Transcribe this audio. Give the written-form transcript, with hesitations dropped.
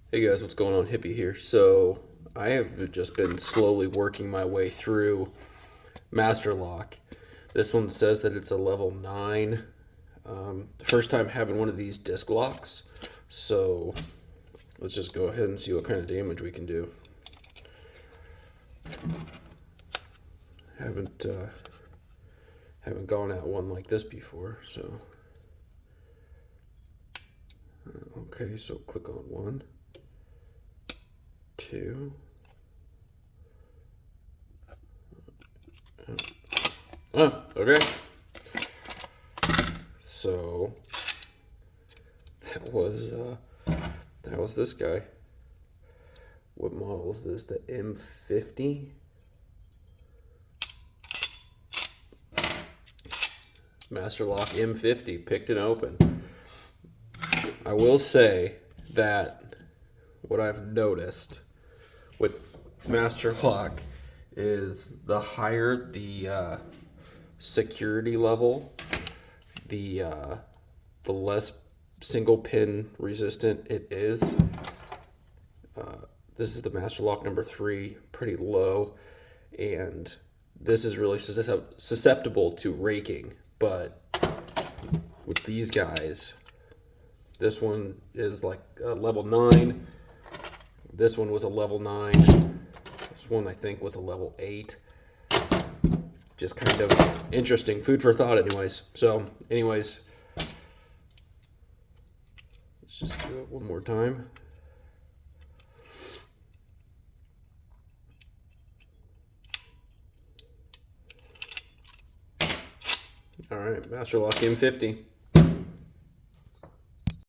Hey guys, what's going on? Hippie here. So I have just been slowly working my way through Master Lock. This one says that it's a level 9. First time having one of these disc locks. So let's just go ahead and see what kind of damage we can do. Haven't gone at one like this before, so okay, so click on 1, 2. Oh, okay. So that was this guy. What model is this? The M50? Master Lock M50. Picked and open. I will say that what I've noticed with Master Lock is the higher the security level, the less single pin resistant it is. This is the Master Lock number 3, pretty low, and this is really susceptible to raking. But with these guys, this one is like a level 9. This one was a level 9. This one I think was a level 8. Just kind of interesting. Food for thought anyways. So anyways, let's just do it one more time. All right, Master Lock M50.